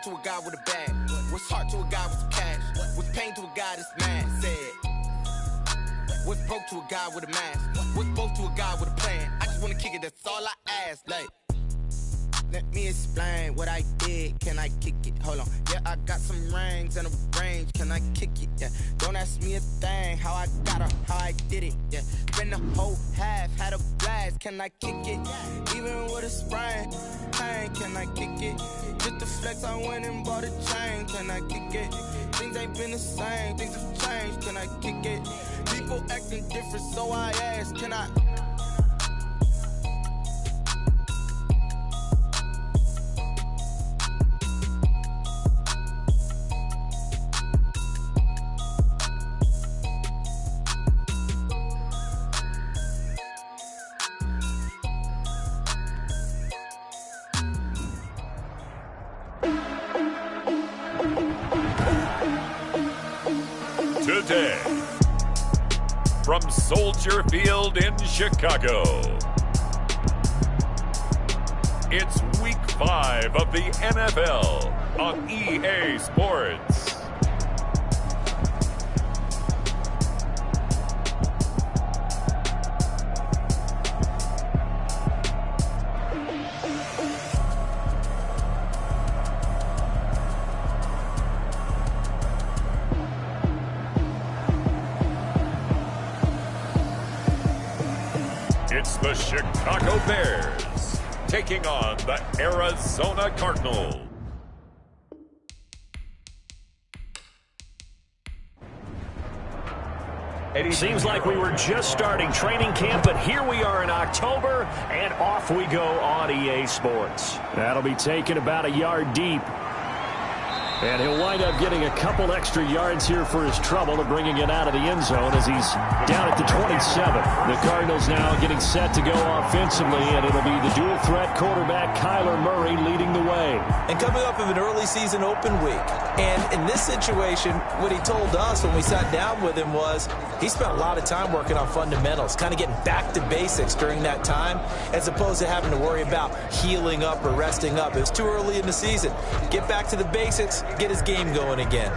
to a guy with a bag? What's heart to a guy with some cash? What's pain to a guy that's mad? Said. What's broke to a guy with a mask? What's both to a guy with a plan? I just wanna kick it, that's all I ask. Like, let me explain what I did. Can I kick it? Hold on. Yeah, I got some rings and a range. Can I kick it? Yeah. Don't ask me a thing. How I got her, how I did it. Yeah. Been the whole half, had a blast. Can I kick it? Even with a sprain. Pain, can I kick it? Just the flex, I went and bought a chain. Can I kick it? Things ain't been the same. Things have changed. Can I kick it? People acting different, so I ask. Can I? Today, from Soldier Field in Chicago, it's Week 5 of the NFL on EA Sports. It's the Chicago Bears taking on the Arizona Cardinals. Seems like we were just starting training camp, but here we are in October, and off we go on EA Sports. That'll be taken about a yard deep. And he'll wind up getting a couple extra yards here for his trouble of bringing it out of the end zone as he's down at the 27. The Cardinals now getting set to go offensively, and it'll be the dual-threat quarterback Kyler Murray leading the way. And coming up of an early season open week. And in this situation, what he told us when we sat down with him was he spent a lot of time working on fundamentals, kind of getting back to basics during that time, as opposed to having to worry about healing up or resting up. It was too early in the season. Get back to the basics, get his game going again.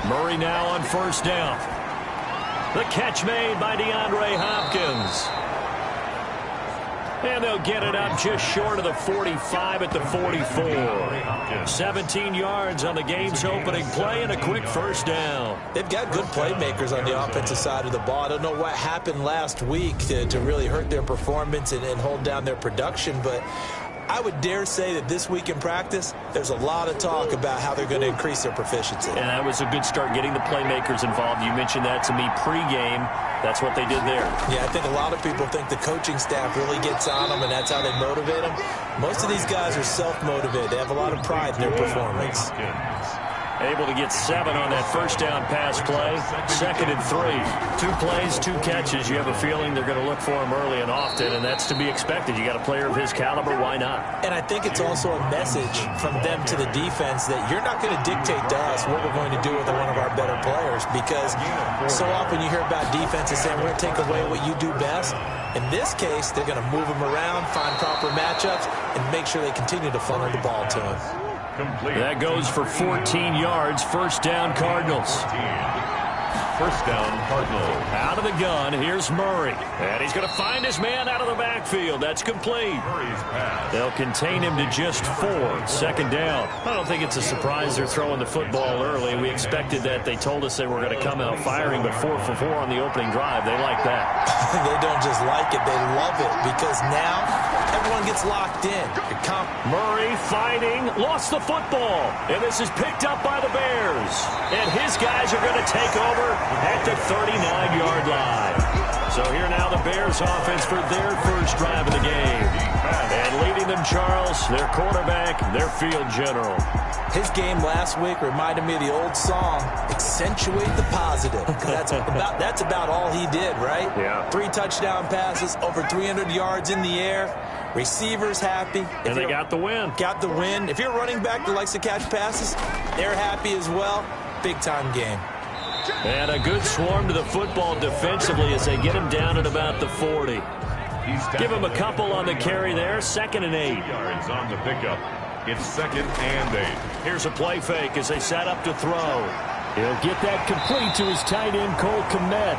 Murray now on first down. The catch made by DeAndre Hopkins. And they'll get it up just short of the 45 at the 44. 17 yards on the game's opening play and a quick first down. They've got good playmakers on the offensive side of the ball. I don't know what happened last week to really hurt their performance and hold down their production, but I would dare say that this week in practice, there's a lot of talk about how they're going to increase their proficiency. And that was a good start, getting the playmakers involved. You mentioned that to me pregame. That's what they did there. Yeah, I think a lot of people think the coaching staff really gets on them, and that's how they motivate them. Most of these guys are self-motivated. They have a lot of pride in their performance. Able to get 7 on that first down pass play. 2nd and 3. 2 plays, 2 catches. You have a feeling they're going to look for him early and often, and that's to be expected. You got a player of his caliber, why not? And I think it's also a message from them to the defense that you're not going to dictate to us what we're going to do with one of our better players, because so often you hear about defenses saying we're going to take away what you do best. In this case, they're going to move them around, find proper matchups, and make sure they continue to funnel the ball to him. That goes for 14 yards. First down, Cardinals. First down, Cardinals. Out of the gun, here's Murray. And he's going to find his man out of the backfield. That's complete. They'll contain him to just 4. 2nd down. I don't think it's a surprise they're throwing the football early. We expected that. They told us they were going to come out firing, but 4 for 4 on the opening drive. They like that. They don't just like it, they love it, because now everyone gets locked in. Murray fighting, lost the football, and this is picked up by the Bears. And his guys are going to take over at the 39-yard line. So here now the Bears offense for their first drive of the game. And leading them, Charles, their quarterback, their field general. His game last week reminded me of the old song, Accentuate the Positive. That's about all he did, right? Yeah. 3 touchdown passes, over 300 yards in the air. Receivers happy. And they got the win. Got the win. If you're a running back that likes to catch passes, they're happy as well. Big-time game. And a good swarm to the football defensively as they get him down at about the 40. Give him a couple on the carry there. 2nd and 8. Yards on the pickup. It's 2nd and 8. Here's a play fake as they set up to throw. He'll get that complete to his tight end, Cole Kmet.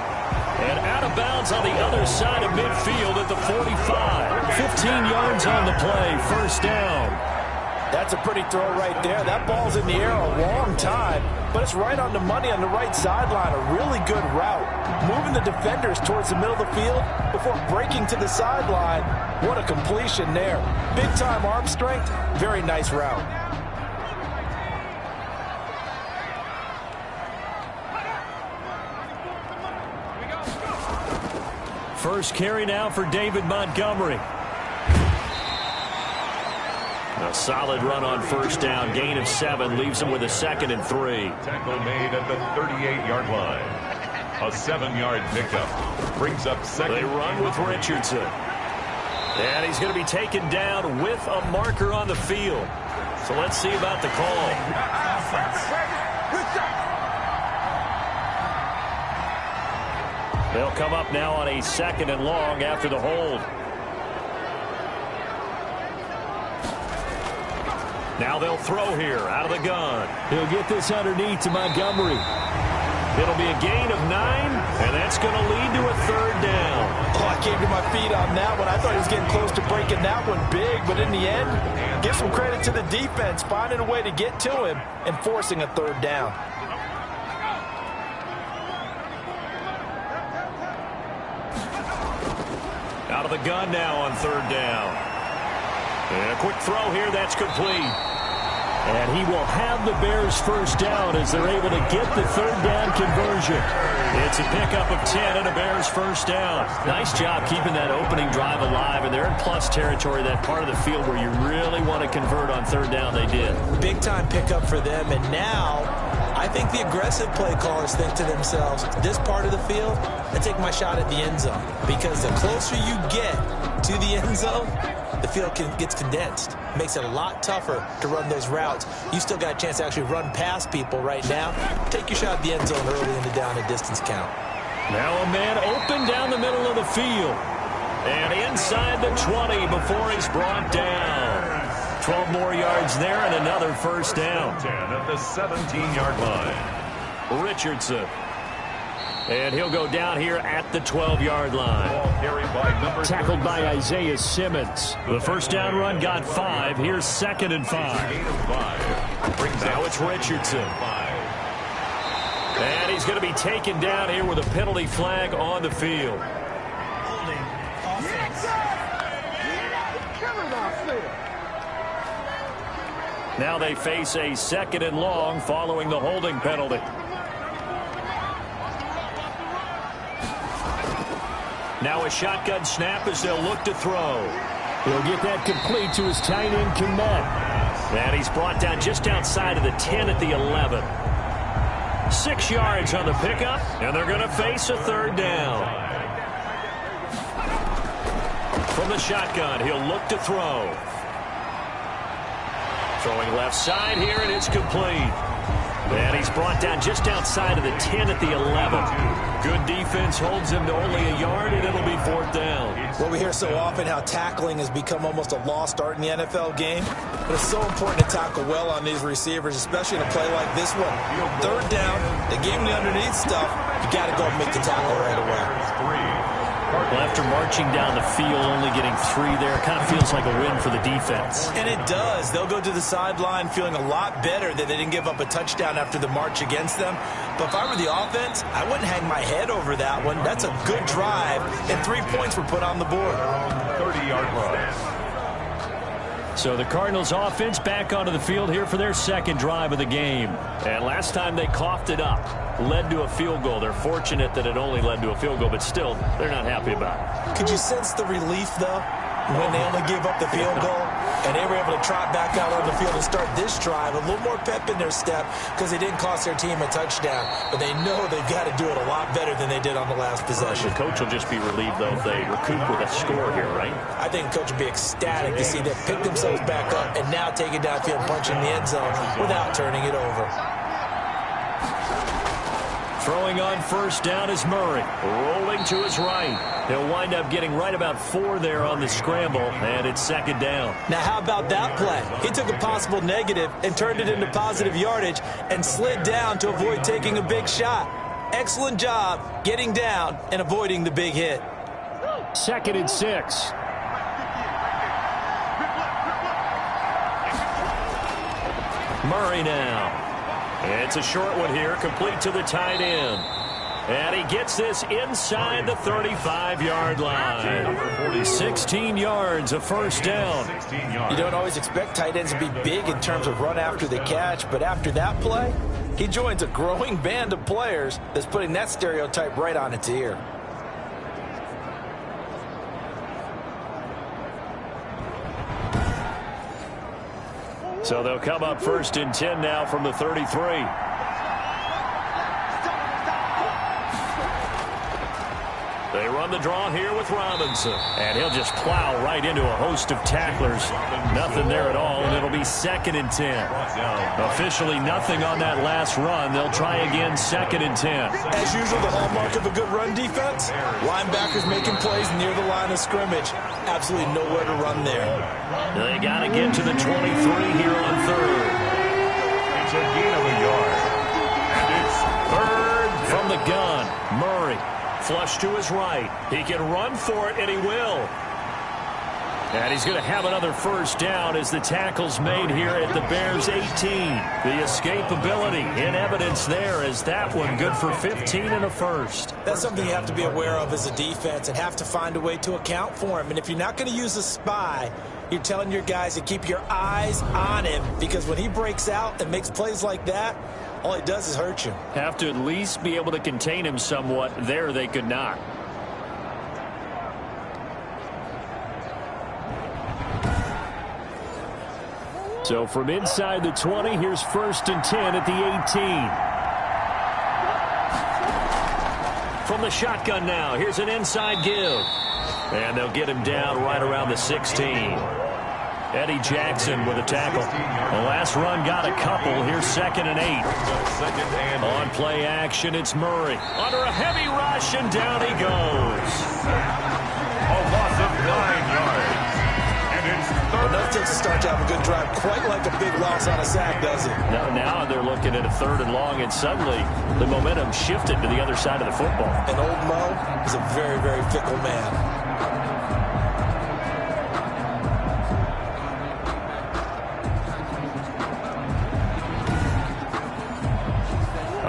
And out of bounds on the other side of midfield at the 45. 15 yards on the play. 1st down. That's a pretty throw right there. That ball's in the air a long time, but it's right on the money on the right sideline. A really good route. Moving the defenders towards the middle of the field before breaking to the sideline. What a completion there. Big-time arm strength. Very nice route. First carry now for David Montgomery. A solid run on 1st down. Gain of 7 leaves him with a 2nd and 3. Tackle made at the 38-yard line. A 7-yard pickup. Brings up 2nd. They run with Richardson. And he's going to be taken down with a marker on the field. So let's see about the call. They'll come up now on a 2nd and long after the hold. Now they'll throw here out of the gun. He'll get this underneath to Montgomery. It'll be a gain of 9, and that's going to lead to a 3rd down. Oh, I came to my feet on that one. I thought he was getting close to breaking that one big, but in the end, give some credit to the defense, finding a way to get to him and forcing a 3rd down. Out of the gun now on 3rd down. And a quick throw here, that's complete. And he will have the Bears' 1st down as they're able to get the 3rd down conversion. It's a pickup of 10 and a Bears' 1st down. Nice job keeping that opening drive alive, and they're in plus territory, that part of the field where you really want to convert on 3rd down. They did. Big-time pickup for them, and now I think the aggressive play callers think to themselves, this part of the field, I take my shot at the end zone, because the closer you get to the end zone, the field gets condensed. Makes it a lot tougher to run those routes. You still got a chance to actually run past people right now. Take your shot at the end zone early in the down and distance count. Now a man open down the middle of the field. And inside the 20 before he's brought down. 12 more yards there and another 1st down. 10 at the 17-yard line. Richardson. And he'll go down here at the 12-yard line. Tackled by Isaiah Simmons. The 1st down run got 5. Here's 2nd and 5. Now it's Richardson. And he's going to be taken down here with a penalty flag on the field. Now they face a 2nd and long following the holding penalty. Now a shotgun snap as they'll look to throw. He'll get that complete to his tight end, Kmet. And he's brought down just outside of the 10 at the 11. 6 yards on the pickup, and they're going to face a 3rd down. From the shotgun, he'll look to throw. Throwing left side here, and it's complete. And he's brought down just outside of the 10 at the 11. Good defense holds him to only a yard, and it'll be 4th down. Well, we hear so often how tackling has become almost a lost art in the NFL game. But it's so important to tackle well on these receivers, especially in a play like this one. 3rd down, they gave him the underneath stuff. You got to go and make the tackle right away. Well, after marching down the field, only getting 3 there, kind of feels like a win for the defense. And it does. They'll go to the sideline feeling a lot better that they didn't give up a touchdown after the march against them. But if I were the offense, I wouldn't hang my head over that one. That's a good drive, and 3 points were put on the board. 30-yard line. So the Cardinals offense back onto the field here for their 2nd drive of the game. And last time they coughed it up, led to a field goal. They're fortunate that it only led to a field goal, but still, they're not happy about it. Could you sense the relief, though, when they only gave up the field goal? And they were able to trot back out on the field and start this drive. A little more pep in their step because they didn't cost their team a touchdown. But they know they've got to do it a lot better than they did on the last possession. The coach will just be relieved, though, if they recoup with a score here, right? I think the coach will be ecstatic to see them pick themselves back up and now take it downfield and punch in the end zone without turning it over. Throwing on first down is Murray. Rolling to his right. He'll wind up getting right about 4 there on the scramble, and it's second down. Now, how about that play? He took a possible negative and turned it into positive yardage and slid down to avoid taking a big shot. Excellent job getting down and avoiding the big hit. 2nd and 6. Murray now. It's a short one here, complete to the tight end. And he gets this inside the 35-yard line. 16 yards, a first down. You don't always expect tight ends to be big in terms of run after the catch, but after that play, he joins a growing band of players that's putting that stereotype right on its ear. So they'll come up 1st and 10 now from the 33. They run the draw here with Robinson. And he'll just plow right into a host of tacklers. Nothing there at all, and it'll be 2nd and 10. Officially nothing on that last run. They'll try again 2nd and 10. As usual, the hallmark of a good run defense, linebackers making plays near the line of scrimmage. Absolutely nowhere to run there. They got to get to the 23 here on 3rd. It's a gain of a yard. And it's 3rd from the gun. Murray. Flush to his right. He can run for it, and he will. And he's going to have another first down as the tackle's made here at the Bears' 18. The escapability in evidence there as that one good for 15 and a first. That's something you have to be aware of as a defense and have to find a way to account for him. And if you're not going to use a spy, you're telling your guys to keep your eyes on him, because when he breaks out and makes plays like that, all he does is hurt you. Have to at least be able to contain him somewhat. There they could not. So from inside the 20, here's 1st and 10 at the 18. From the shotgun now, here's an inside give. And they'll get him down right around the 16. Eddie Jackson with a tackle. The last run got a couple. Here's 2nd and 8. On play action, it's Murray. Under a heavy rush, and down he goes. A loss of 9 yards. And it's 3rd. Enough to start to have a good drive. Quite like a big loss on a sack, does it? Now they're looking at a 3rd and long, and suddenly the momentum shifted to the other side of the football. And old Mo is a very, very fickle man.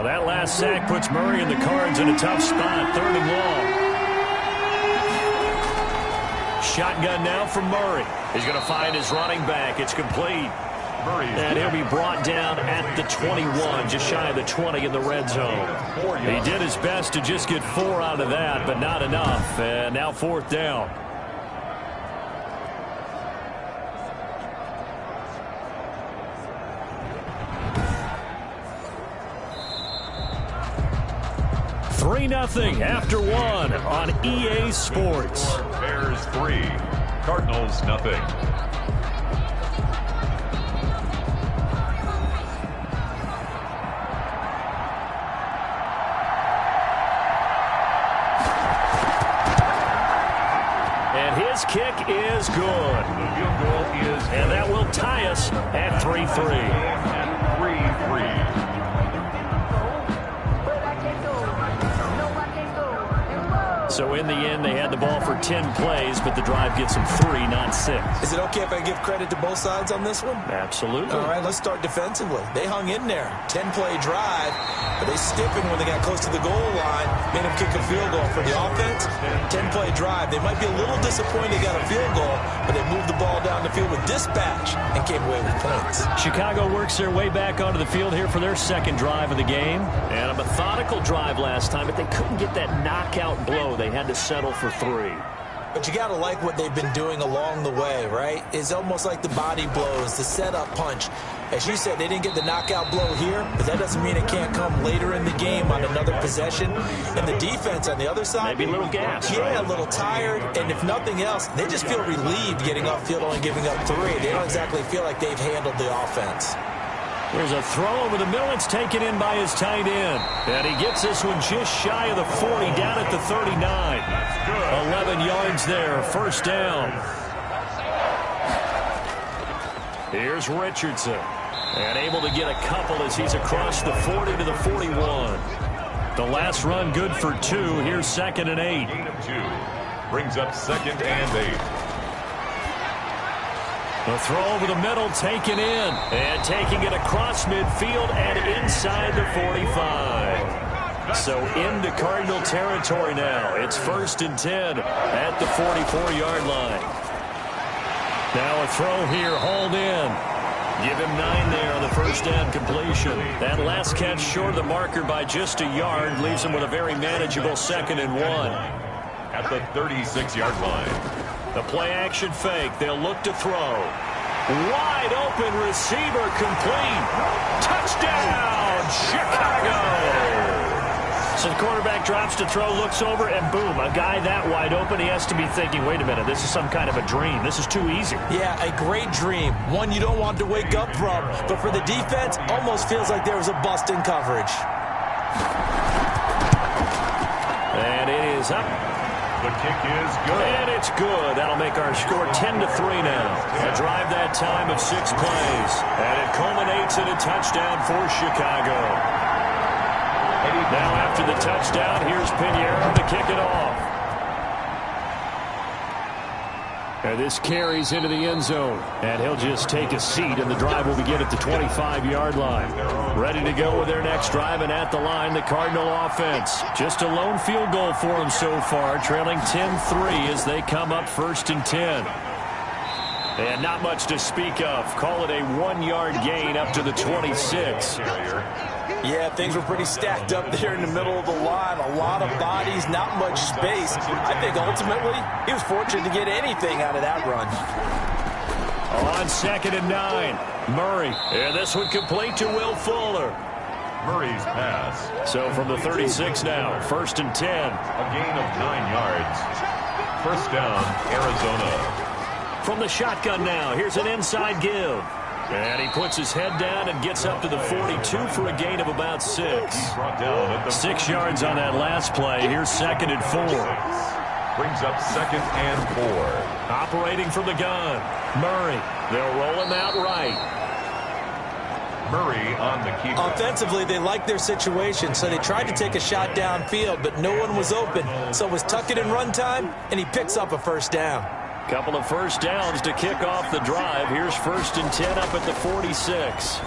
That last sack puts Murray and the Cards in a tough spot. 3rd and long. Shotgun now from Murray. He's going to find his running back. It's complete. And he'll be brought down at the 21, just shy of the 20 in the red zone. He did his best to just get 4 out of that, but not enough. And now 4th down. Nothing after 1 on EA Sports. Bears 3, Cardinals nothing. And his kick is good. The field goal is and that will tie us at 3-3. At 3-3. So in the end, they had the ball for 10 plays, but the drive gets them 3, not 6. Is it okay if I give credit to both sides on this one? Absolutely. All right, let's start defensively. They hung in there. 10-play drive, but they stiffened when they got close to the goal line, made them kick a field goal. For the offense, 10-play drive. They might be a little disappointed they got a field goal, but they moved the ball down the field with dispatch and came away with points. Chicago works their way back onto the field here for their 2nd drive of the game. And a methodical drive last time, but they couldn't get that knockout blow. They had to settle for 3. But you got to like what they've been doing along the way, right? It's almost like the body blows, the setup punch. As you said, they didn't get the knockout blow here, but that doesn't mean it can't come later in the game on another possession. And the defense on the other side, maybe a little gas. Yeah, right? A little tired. And if nothing else, they just feel relieved getting off field only giving up 3. They don't exactly feel like they've handled the offense. There's a throw over the middle. It's taken in by his tight end. And he gets this one just shy of the 40, down at the 39. 11 yards there, first down. Here's Richardson. And able to get a couple as he's across the 40 to the 41. The last run good for 2. Here's 2nd and 8. Gain of 2. Brings up 2nd and 8. The throw over the middle taken in. And taking it across midfield and inside the 45. So into Cardinal territory now. It's 1st and 10 at the 44-yard line. Now a throw here, hauled in. Give him 9 there on the first down completion. That last catch short of the marker by just a yard leaves him with a very manageable 2nd and 1. At the 36-yard line. The play-action fake. They'll look to throw. Wide open receiver complete. Touchdown, Chicago! So the quarterback drops to throw, looks over, and boom, a guy that wide open, he has to be thinking, wait a minute, this is some kind of a dream. This is too easy. Yeah, a great dream. One you don't want to wake up from. But for the defense, almost feels like there was a bust in coverage. And it is up. The kick is good. And it's good. That'll make our score 10-3 now. A drive that time of 6 plays. And it culminates in a touchdown for Chicago. Now after the touchdown, here's Pinheiro to kick it off. And this carries into the end zone. And he'll just take a seat, and the drive will begin at the 25-yard line. Ready to go with their next drive, and at the line, the Cardinal offense. Just a lone field goal for them so far, trailing 10-3 as they come up 1st and 10. And not much to speak of. Call it a 1-yard gain up to the 26. Yeah, things were pretty stacked up there in the middle of the line. A lot of bodies, not much space. I think ultimately he was fortunate to get anything out of that run. On 2nd and 9, Murray. And this one complete to Will Fuller. Murray's pass. So from the 36 now, 1st and 10. A gain of 9 yards. First down, Arizona. From the shotgun now, here's an inside give. And he puts his head down and gets up to the 42 for a gain of about 6. He's brought down at the 6 yards on that last play. Here's 2nd and 4. Brings up 2nd and 4. Operating from the gun. Murray. They'll roll him out right. Murray on the keeper. Offensively, they liked their situation, so they tried to take a shot downfield, but no one was open. So it was tuck it and run time, and he picks up a first down. Couple of first downs to kick off the drive. Here's 1st and 10 up at the 46.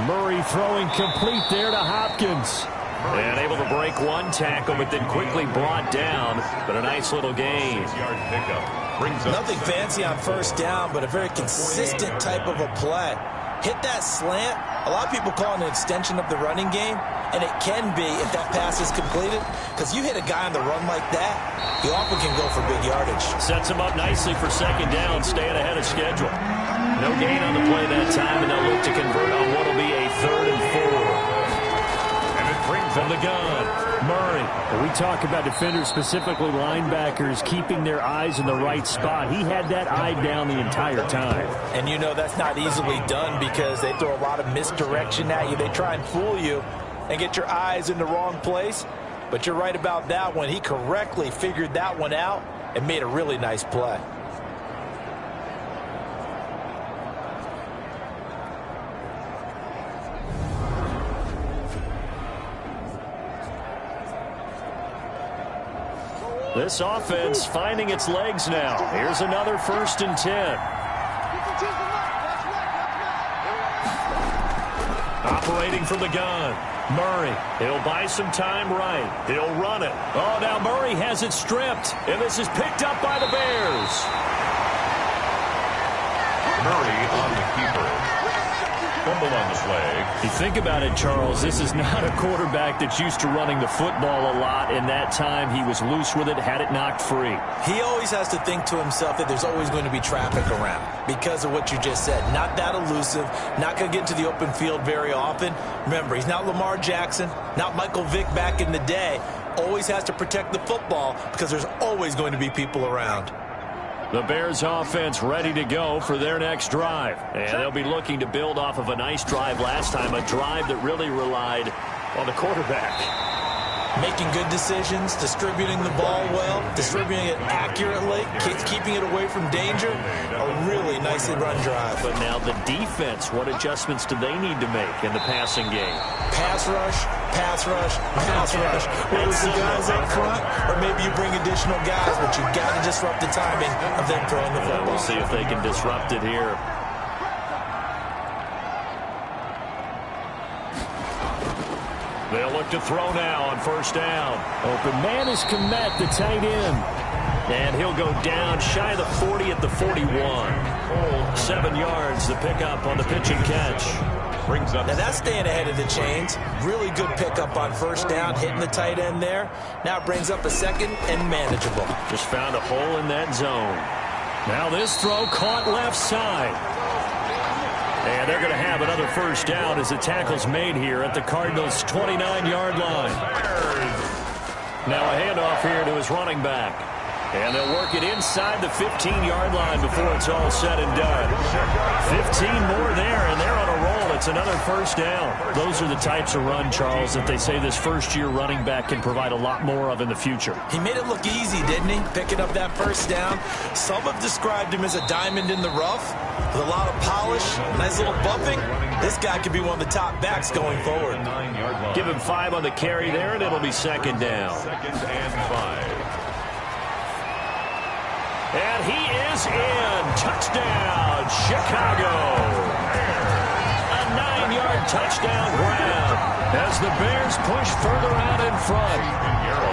Murray throwing complete there to Hopkins. And able to break one tackle, but then quickly brought down. But a nice little gain. 6-yard pickup. Brings up Nothing fancy on first down, but a very consistent type of a play. Hit that slant. A lot of people call it an extension of the running game, and it can be if that pass is completed, because you hit a guy on the run like that, he often can go for big yardage. Sets him up nicely for 2nd down, staying ahead of schedule. No gain on the play that time, and they'll look to convert on what will be a 3rd and 4. And it brings from the gun. Murray. We talk about defenders, specifically linebackers, keeping their eyes in the right spot. He had that eye down the entire time. And you know that's not easily done because they throw a lot of misdirection at you. They try and fool you and get your eyes in the wrong place. But you're right about that one. He correctly figured that one out and made a really nice play. This offense finding its legs now. Here's another 1st and 10. Operating from the gun. Murray. He'll buy some time right. He'll run it. Oh, now Murray has it stripped. And this is picked up by the Bears. Murray on the keeper. Fumble on the play. You think about it, Charles, this is not a quarterback that's used to running the football a lot. In that time, he was loose with it, had it knocked free. He always has to think to himself that there's always going to be traffic around because of what you just said. Not that elusive, not going to get into the open field very often. Remember, he's not Lamar Jackson, not Michael Vick back in the day. Always has to protect the football because there's always going to be people around. The Bears offense ready to go for their next drive. And they'll be looking to build off of a nice drive last time, a drive that really relied on the quarterback. Making good decisions, distributing the ball well, distributing it accurately, keeping it away from danger. A really nicely run drive. But now the defense, what adjustments do they need to make in the passing game? Pass rush, pass rush, pass rush. Whether it's the guys up front or maybe you bring additional guys, but you've got to disrupt the timing of them throwing the football. We'll see if they can disrupt it here. They'll look to throw now on first down. Open man is Komet, the tight end. And he'll go down shy of the 40 at the 41. 7 yards, the pickup on the pitch and catch. Brings up. Now that's staying ahead of the chains. Really good pickup on first down, hitting the tight end there. Now it brings up a second and manageable. Just found a hole in that zone. Now this throw caught left side. And they're going to have another first down as the tackle's made here at the Cardinals' 29-yard line. Now a handoff here to his running back. And they'll work it inside the 15-yard line before it's all said and done. 15 more there, and they're on a roll. It's another first down. Those are the types of run, Charles, that they say this first-year running back can provide a lot more of in the future. He made it look easy, didn't he? Picking up that first down. Some have described him as a diamond in the rough with a lot of polish, nice little bumping. This guy could be one of the top backs going forward. Give him 5 on the carry there, and it'll be second down. Second and 5. And he is in. Touchdown, Chicago. A 9-yard touchdown grab as the Bears push further out in front.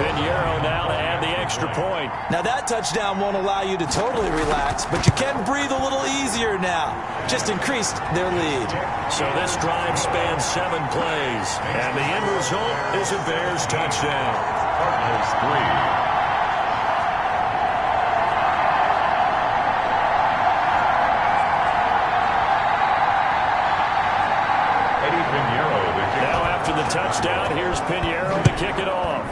Pinheiro now to add the extra point. Now that touchdown won't allow you to totally relax, but you can breathe a little easier now. Just increased their lead. So this drive spans 7 plays, and the end result is a Bears touchdown. Cardinals 3. Touchdown. Here's Pinheiro to kick it off.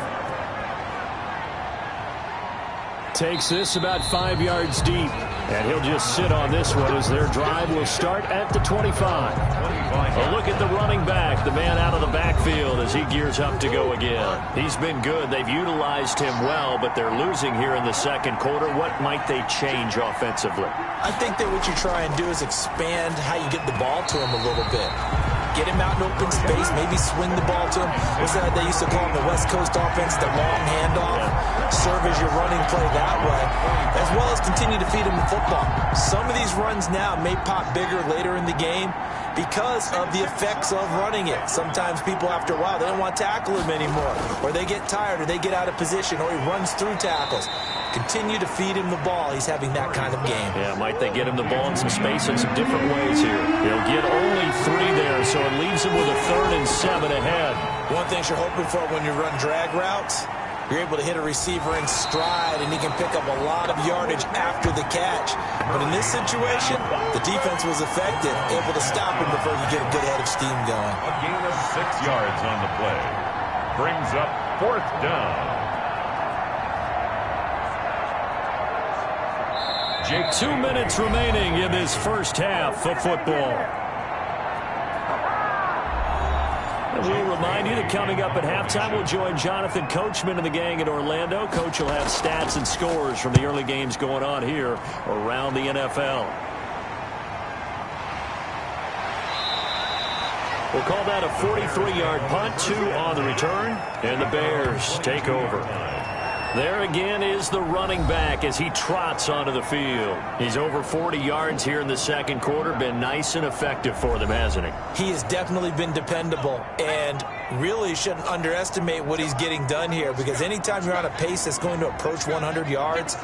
Takes this about 5 yards deep. And he'll just sit on this one as their drive will start at the 25. A look at the running back, the man out of the backfield as he gears up to go again. He's been good. They've utilized him well, but they're losing here in the second quarter. What might they change offensively? I think that what you try and do is expand how you get the ball to him a little bit. Get him out in open space, maybe swing the ball to him. What's that they used to call him, the West Coast offense, the long handoff. Serve as your running play that way, as well as continue to feed him the football. Some of these runs now may pop bigger later in the game because of the effects of running it. Sometimes people, after a while, they don't want to tackle him anymore, or they get tired, or they get out of position, or he runs through tackles. Continue to feed him the ball. He's having that kind of game. Yeah, might they get him the ball in some space in some different ways here. He'll get only 3 there, so it leaves him with a 3rd and 7 ahead. One thing you're hoping for when you run drag routes, you're able to hit a receiver in stride, and he can pick up a lot of yardage after the catch. But in this situation, the defense was effective, able to stop him before you get a good head of steam going. A gain of 6 yards on the play. Brings up 4th down. 2 minutes remaining in this first half of football. And we'll remind you that coming up at halftime, we'll join Jonathan Coachman and the gang in Orlando. Coach will have stats and scores from the early games going on here around the NFL. We'll call that a 43-yard punt, 2 on the return, and the Bears take over. There again is the running back as he trots onto the field. He's over 40 yards here in the second quarter. Been nice and effective for them, hasn't he? He has definitely been dependable, and really shouldn't underestimate what he's getting done here, because anytime you're on a pace that's going to approach 100 yards,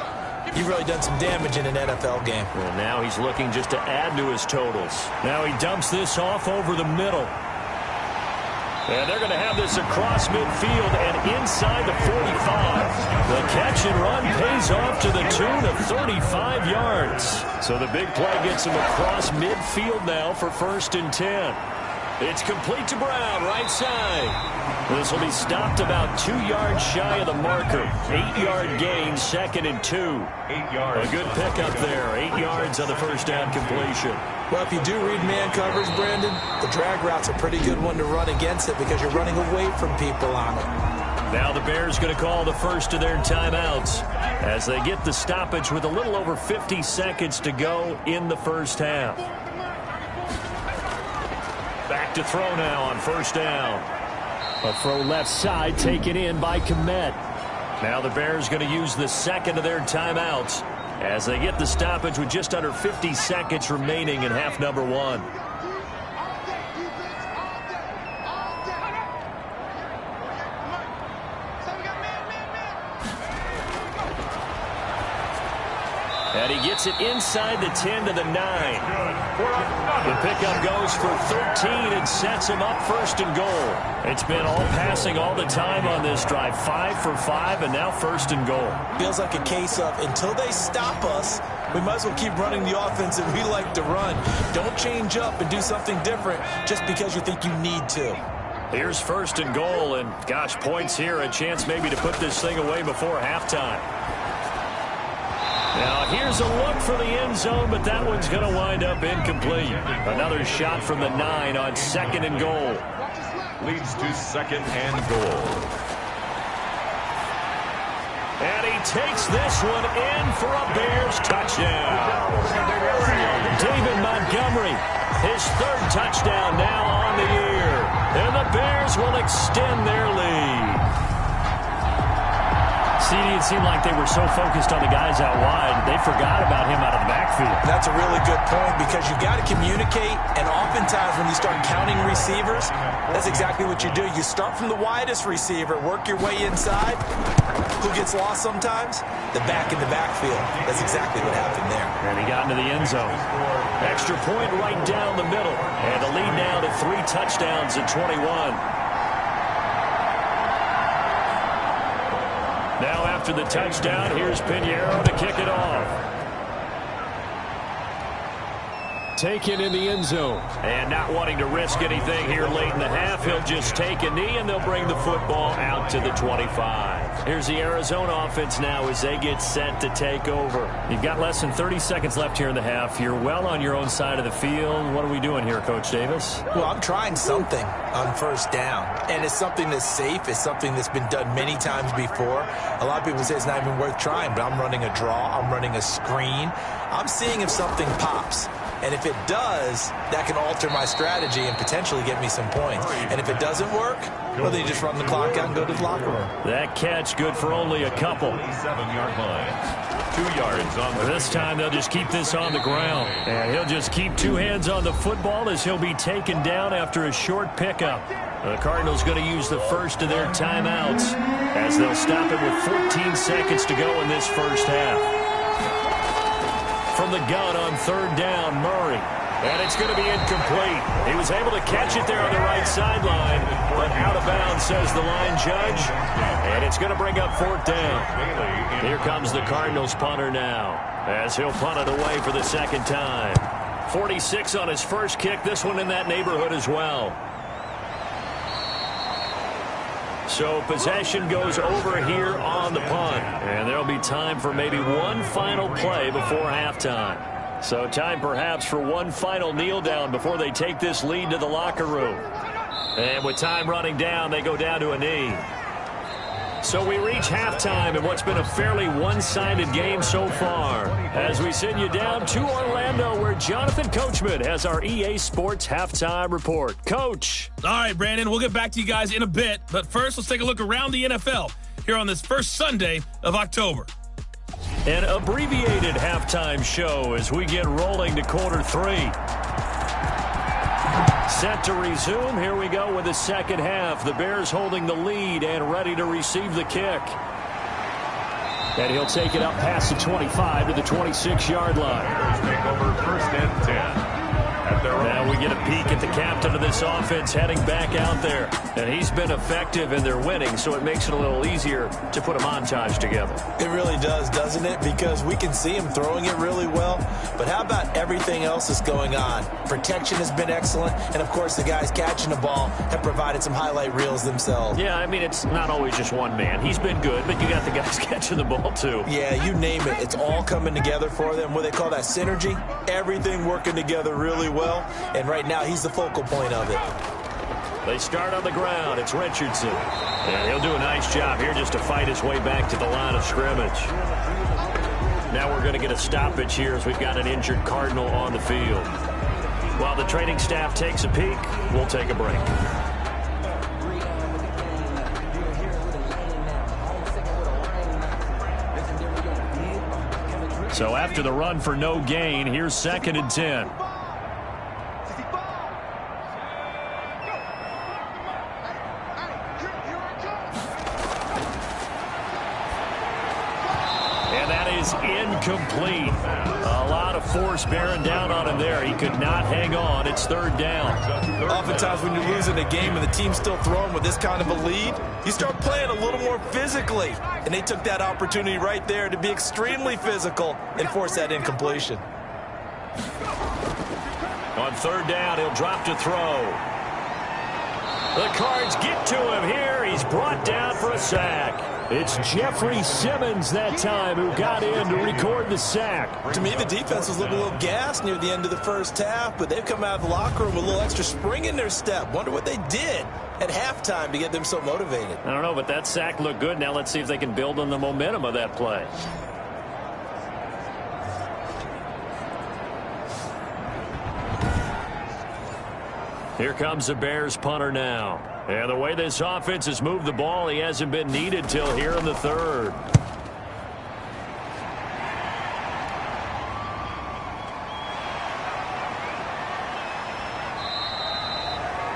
you've really done some damage in an NFL game. Well, now he's looking just to add to his totals. Now he dumps this off over the middle. And they're going to have this across midfield and inside the 45. The catch and run pays off to the tune of 35 yards. So the big play gets him across midfield now for 1st and 10. It's complete to Brown, right side. This will be stopped about 2 yards shy of the marker. 8-yard gain, 2nd and 2. 8 yards. A good pickup there. 8 yards on the first down completion. Well, if you do read man coverage, Brandon, the drag route's a pretty good one to run against it because you're running away from people on it. Now the Bears going to call the first of their timeouts as they get the stoppage with a little over 50 seconds to go in the first half. Back to throw now on first down. A throw left side taken in by Kmet. Now the Bears going to use the second of their timeouts as they get the stoppage with just under 50 seconds remaining in half number 1. And he gets it inside the 10 to the 9. The pickup goes for 13 and sets him up first and goal. It's been all passing all the time on this drive. 5 for 5 and now first and goal. Feels like a case of until they stop us, we might as well keep running the offense that we like to run. Don't change up and do something different just because you think you need to. Here's first and goal, and gosh, points here. A chance maybe to put this thing away before halftime. Now, here's a look for the end zone, but that one's going to wind up incomplete. Another shot from the 9 on 2nd and goal. Leads to 2nd and goal. And he takes this one in for a Bears touchdown. David Montgomery, his 3rd touchdown now on the year. And the Bears will extend their lead. CD, it seemed like they were so focused on the guys out wide, they forgot about him out of the backfield. That's a really good point because you've got to communicate, and oftentimes when you start counting receivers, that's exactly what you do. You start from the widest receiver, work your way inside. Who gets lost sometimes? The back in the backfield. That's exactly what happened there. And he got into the end zone. Extra point right down the middle. And the lead now to 3 touchdowns at 21. Now after the touchdown, here's Pinheiro to kick it off. Taken in the end zone. And not wanting to risk anything here late in the half, he'll just take a knee and they'll bring the football out to the 25. Here's the Arizona offense now as they get set to take over. You've got less than 30 seconds left here in the half. You're well on your own side of the field. What are we doing here, Coach Davis? Well, I'm trying something on first down. And it's something that's safe. It's something that's been done many times before. A lot of people say it's not even worth trying, but I'm running a draw. I'm running a screen. I'm seeing if something pops. And if it does, that can alter my strategy and potentially get me some points. And if it doesn't work, well, then you just run the clock out and go to the locker room. That catch good for only a couple. 7-yard line. 2 yards on the This time they'll just keep this on the ground. And he'll just keep 2 hands on the football as he'll be taken down after a short pickup. The Cardinals going to use the first of their timeouts as they'll stop it with 14 seconds to go in this first half. From the gun on 3rd down, Murray. And it's going to be incomplete. He was able to catch it there on the right sideline, but out of bounds, says the line judge. And it's going to bring up 4th down. Here comes the Cardinals punter now as he'll punt it away for the 2nd time. 46 on his first kick. This one in that neighborhood as well. So possession goes over here on the punt. And there'll be time for maybe one final play before halftime. So time perhaps for one final kneel down before they take this lead to the locker room. And with time running down, they go down to a knee. So we reach halftime in what's been a fairly one-sided game so far as we send you down to Orlando where Jonathan Coachman has our EA Sports Halftime Report. Coach. All right, Brandon, we'll get back to you guys in a bit. But first, let's take a look around the NFL here on this first Sunday of October. An abbreviated halftime show as we get rolling to quarter 3. Set to resume. Here we go with the second half. The Bears holding the lead and ready to receive the kick. And he'll take it up past the 25 to the 26-yard line. Bears take over 1st and 10. Now we get a peek at the captain of this offense heading back out there. And he's been effective in their winning, so it makes it a little easier to put a montage together. It really does, doesn't it? Because we can see him throwing it really well. But how about everything else that's going on? Protection has been excellent. And, of course, the guys catching the ball have provided some highlight reels themselves. Yeah, I mean, it's not always just one man. He's been good, but you got the guys catching the ball, too. Yeah, you name it. It's all coming together for them. What they call that synergy. Everything working together really well. And right now, he's the focal point of it. They start on the ground. It's Richardson. And he'll do a nice job here just to fight his way back to the line of scrimmage. Now we're going to get a stoppage here as we've got an injured Cardinal on the field. While the training staff takes a peek, we'll take a break. So after the run for no gain, here's 2nd and 10. And that is incomplete. A lot of force bearing down on him there. He could not hang on. It's 3rd down. Oftentimes when you're losing a game and the team's still throwing with this kind of a lead, you start playing a little more physically. And they took that opportunity right there to be extremely physical and force that incompletion. On 3rd down, he'll drop to throw. The Cards get to him here. He's brought down for a sack. It's Jeffrey Simmons that time who got in to record the sack. To me, the defense was looking a little gassed near the end of the first half, but they've come out of the locker room with a little extra spring in their step. Wonder what they did at halftime to get them so motivated. I don't know, but that sack looked good. Now let's see if they can build on the momentum of that play. Here comes the Bears punter now. And the way this offense has moved the ball, he hasn't been needed till here in the 3rd.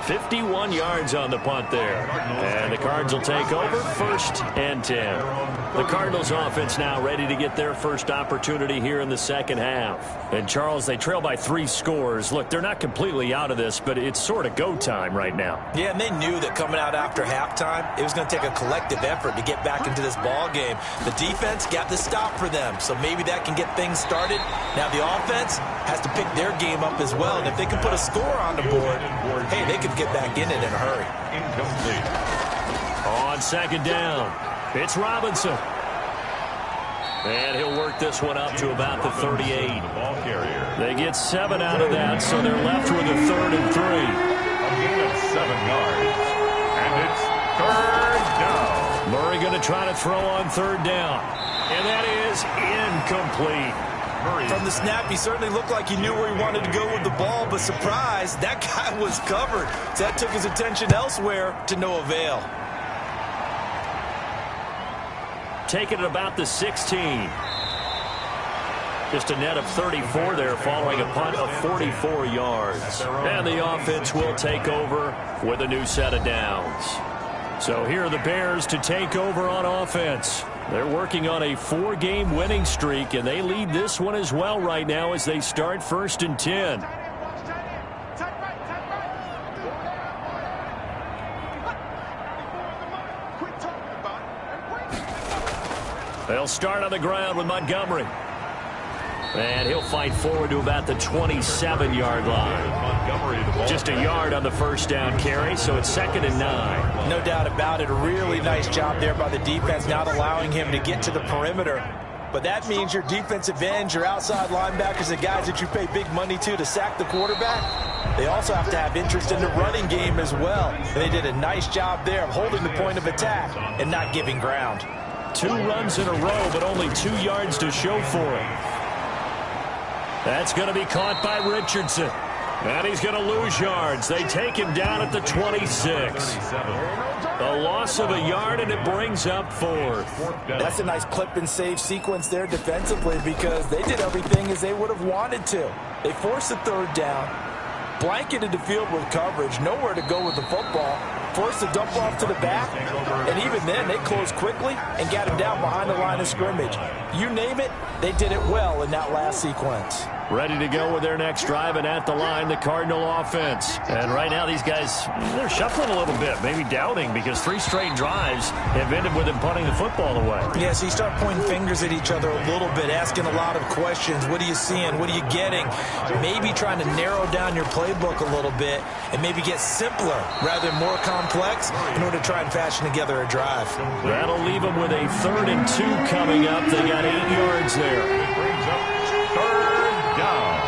$51 yards on the punt there. And the Cards will take over 1st and 10. The Cardinals offense now ready to get their first opportunity here in the 2nd half. And Charles, they trail by 3 scores. Look, they're not completely out of this, but it's sort of go time right now. Yeah, and they knew that coming out after halftime, it was going to take a collective effort to get back into this ball game. The defense got the stop for them, so maybe that can get things started. Now the offense has to pick their game up as well, and if they can put a score on the board, hey, they could get back in it in a hurry. Incomplete. On 2nd down, it's Robinson. And he'll work this one up to about the 38. They get 7 out of that, so they're left with a 3rd and 3. A gain of 7 yards. And it's 3rd down. Murray going to try to throw on 3rd down. And that is incomplete. From the snap, he certainly looked like he knew where he wanted to go with the ball, but surprise, that guy was covered. So that took his attention elsewhere to no avail. Taking it about the 16. Just a net of 34 there following a punt of 44 yards. And the offense will take over with a new set of downs. So here are the Bears to take over on offense. They're working on a 4-game winning streak, and they lead this one as well right now as they start 1st and 10. They'll start on the ground with Montgomery. And he'll fight forward to about the 27-yard line. Just a yard on the 1st down carry, so it's 2nd and 9. No doubt about it. A really nice job there by the defense, not allowing him to get to the perimeter. But that means your defensive ends, your outside linebackers, the guys that you pay big money to sack the quarterback, they also have to have interest in the running game as well. And they did a nice job there of holding the point of attack and not giving ground. 2 runs in a row, but only 2 yards to show for it. That's going to be caught by Richardson. And he's going to lose yards. They take him down at the 26. A loss of a yard, and it brings up 4th. That's a nice clip and save sequence there defensively because they did everything as they would have wanted to. They forced the 3rd down, blanketed the field with coverage, nowhere to go with the football, forced to dump off to the back, and even then they closed quickly and got him down behind the line of scrimmage. You name it, they did it well in that last sequence. Ready to go with their next drive, and at the line, the Cardinal offense. And right now, these guys, they're shuffling a little bit, maybe doubting, because 3 straight drives have ended with them punting the football away. Yeah, so you start pointing fingers at each other a little bit, asking a lot of questions. What are you seeing? What are you getting? Maybe trying to narrow down your playbook a little bit and maybe get simpler rather than more complex in order to try and fashion together a drive. That'll leave them with a 3rd and 2 coming up. They got 8 yards there. It brings up 3rd down.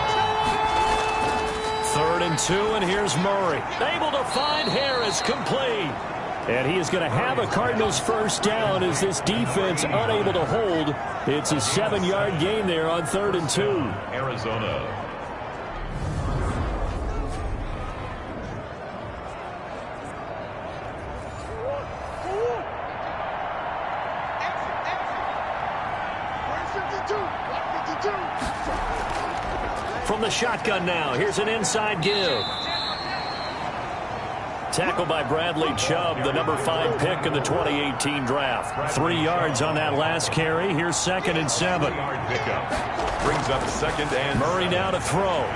3rd and 2, and here's Murray. Able to find Harris, complete. And he is going to have a Cardinals first down as this defense unable to hold. It's a 7-yard gain there on 3rd and 2. Arizona. From the shotgun now, here's an inside give. Tackled by Bradley Chubb, the number 5 pick in the 2018 draft. 3 yards on that last carry. Here's 2nd and 7. Brings up 2nd and Murray now to throw.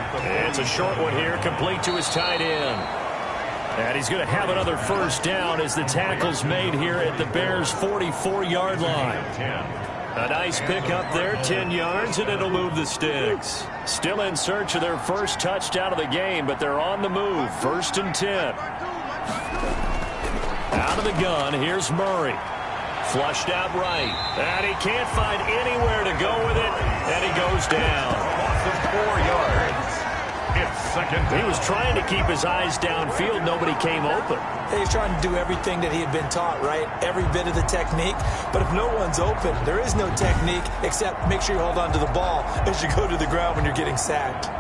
It's a short one here, complete to his tight end. And he's going to have another first down as the tackle's made here at the Bears' 44-yard line. A nice pick up there, 10 yards, and it'll move the sticks. Still in search of their first touchdown of the game, but they're on the move. 1st and 10. Out of the gun, here's Murray. Flushed out right. And he can't find anywhere to go with it, and he goes down. loss of 4 yards. It's 2nd down. He was trying to keep his eyes downfield. Nobody came open. He's trying to do everything that he had been taught, right? Every bit of the technique. But if no one's open, there is no technique except make sure you hold on to the ball as you go to the ground when you're getting sacked.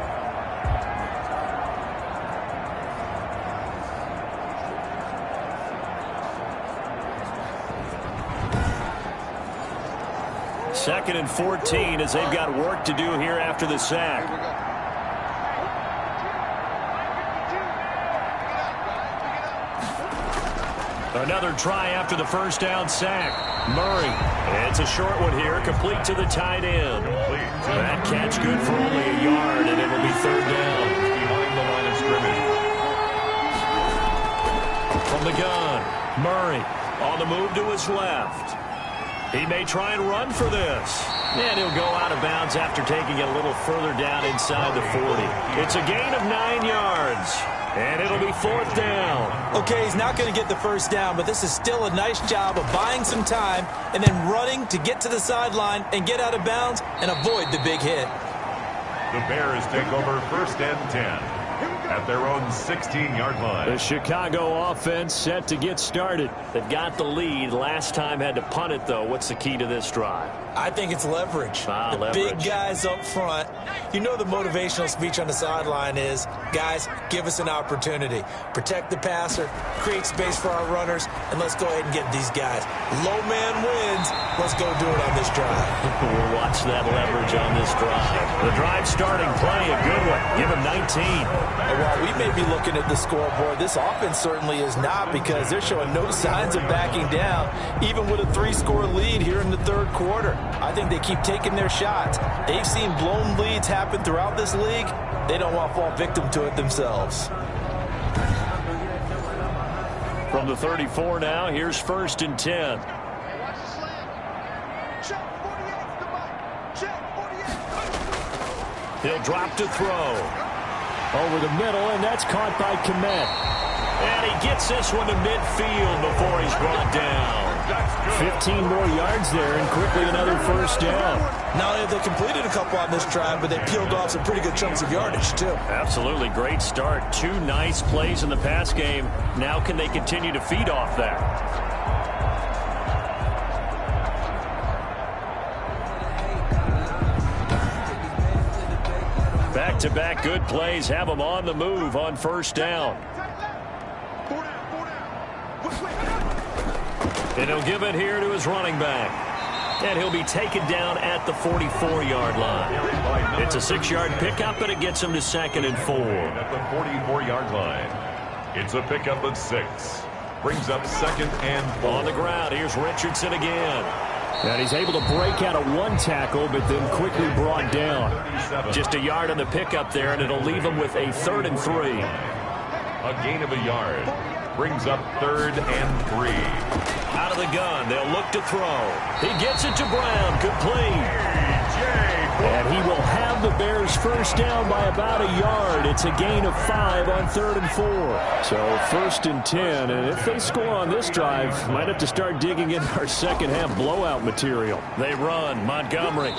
Second and 14 as they've got work to do here after the sack. Another try after the first down sack. Murray. It's a short one here, complete to the tight end. That catch good for only a yard, and it will be 3rd down. Behind the line of scrimmage. From the gun, Murray on the move to his left. He may try and run for this. And he'll go out of bounds after taking it a little further down inside the 40. It's a gain of 9 yards. And it'll be 4th down. Okay, he's not going to get the first down, but this is still a nice job of buying some time and then running to get to the sideline and get out of bounds and avoid the big hit. The Bears take over 1st and 10 at their own 16-yard line. The Chicago offense set to get started. They've got the lead. Last time had to punt it, though. What's the key to this drive? I think it's leverage. The leverage. Big guys up front. You know the motivational speech on the sideline is, guys, give us an opportunity. Protect the passer, create space for our runners, and let's go ahead and get these guys. Low man wins. Let's go do it on this drive. We'll watch that leverage on this drive. The drive starting play, a good one. Give him 19. And while we may be looking at the scoreboard, this offense certainly is not, because they're showing no signs of backing down, even with a 3-score lead here in the 3rd quarter. I think they keep taking their shots. They've seen blown leads happen throughout this league. They don't want to fall victim to it themselves. From the 34 now, here's 1st and 10. He'll drop to throw. Over the middle, and that's caught by Kmet. And he gets this one to midfield before he's brought down. 15 more yards there, and quickly another first down. Not only have they completed a couple on this drive, but they peeled off some pretty good chunks of yardage, too. Absolutely great start. 2 nice plays in the pass game. Now can they continue to feed off that? Back-to-back good plays have them on the move on first down. And he'll give it here to his running back. And he'll be taken down at the 44-yard line. It's a 6-yard pickup, but it gets him to 2nd and 4. At the 44-yard line. It's a pickup of 6. Brings up 2nd and 4. On the ground, here's Richardson again. And he's able to break out of one tackle, but then quickly brought down. Just a yard on the pickup there, and it'll leave him with a 3rd and 3. A gain of a yard. Brings up 3rd and 3. Out of the gun, they'll look to throw. He gets it to Brown, complete. And he will have the Bears first down by about a yard. It's a gain of 5 on 3rd and 4. So 1st and 10, and if they score on this drive, might have to start digging in our second half blowout material. They run, Montgomery.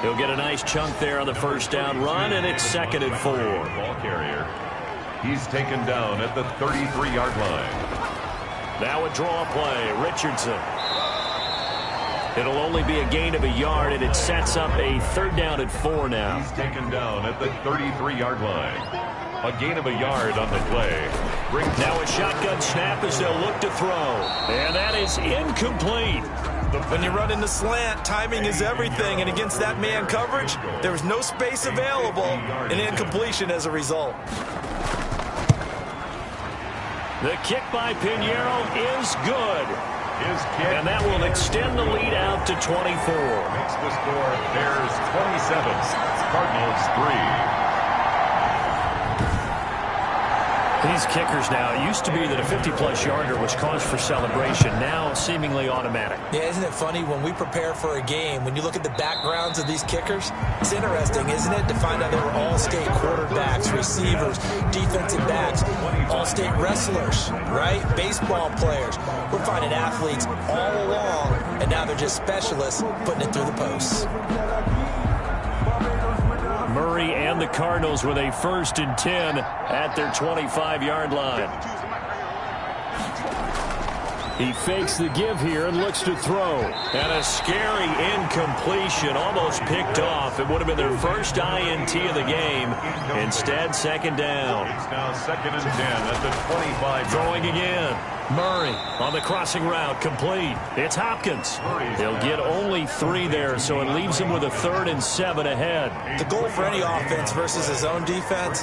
He'll get a nice chunk there on the first down run, and it's 2nd and 4. Ball carrier. He's taken down at the 33-yard line. Now a draw play, Richardson. It'll only be a gain of a yard, and it sets up a 3rd down and 4 now. He's taken down at the 33-yard line. A gain of a yard on the play. Now a shotgun snap as they'll look to throw. And that is incomplete. When you run in the slant, timing is everything, and against that man coverage, there was no space available, and incompletion as a result. The kick by Pinheiro is good. His kick. And that will extend the lead out to 24. Makes the score Bears 27, Cardinals 3. These kickers now, it used to be that a 50-plus yarder was cause for celebration. Now seemingly automatic. Yeah, isn't it funny when we prepare for a game, when you look at the backgrounds of these kickers, it's interesting, isn't it, to find out they were all-state quarterbacks, receivers, defensive backs, all-state wrestlers, right? Baseball players. We're finding athletes all along, and now they're just specialists putting it through the posts. Murray and the Cardinals with a 1st and 10 at their 25-yard line. He fakes the give here and looks to throw. And a scary incompletion, almost picked off. It would have been their first INT of the game. Instead, 2nd down. It's now 2nd and 10 at the 25. Throwing again. Murray on the crossing route, complete. It's Hopkins. He'll get only 3 there, so it leaves him with a 3rd and 7 ahead. The goal for any offense versus his own defense,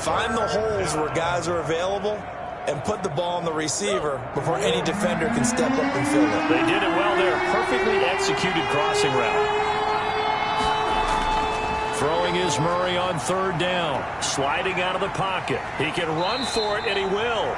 find the holes where guys are available and put the ball on the receiver before any defender can step up and fill it. They did it well there. Perfectly executed crossing route. Throwing is Murray on 3rd down. Sliding out of the pocket. He can run for it, and he will.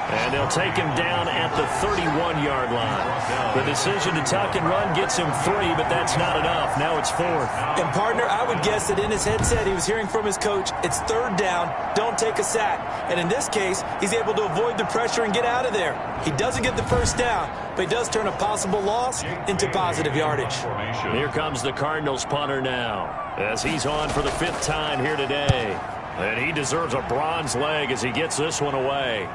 And they'll take him down at the 31-yard line. The decision to tuck and run gets him 3, but that's not enough. Now it's 4th. And, partner, I would guess that in his headset he was hearing from his coach, it's 3rd down, don't take a sack. And in this case, he's able to avoid the pressure and get out of there. He doesn't get the first down, but he does turn a possible loss into positive yardage. Here comes the Cardinals punter now, as he's on for the 5th time here today. And he deserves a bronze leg as he gets this one away.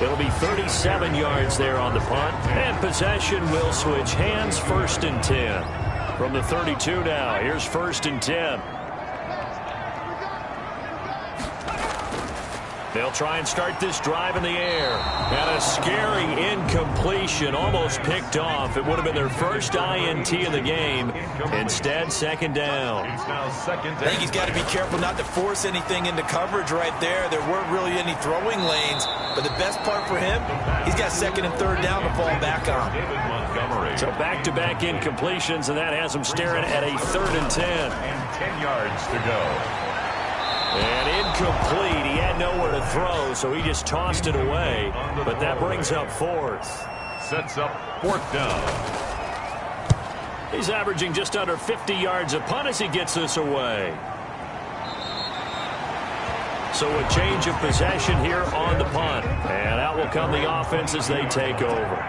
It'll be 37 yards there on the punt. And possession will switch hands, 1st and 10. From the 32 now, here's 1st and 10. They'll try and start this drive in the air. And a scary incompletion, almost picked off. It would have been their first INT of the game. Instead, 2nd down. It's now 2nd down. I think he's got to be careful not to force anything into coverage right there. There weren't really any throwing lanes. But the best part for him, he's got 2nd and 3rd down to fall back on. Montgomery. So back-to-back incompletions, and that has him staring at a 3rd and 10. And 10 yards to go. And incomplete. He had nowhere to throw, so he just tossed it away. But that brings up 4th. Sets up 4th down. He's averaging just under 50 yards a punt as he gets this away. So a change of possession here on the punt. And out will come the offense as they take over.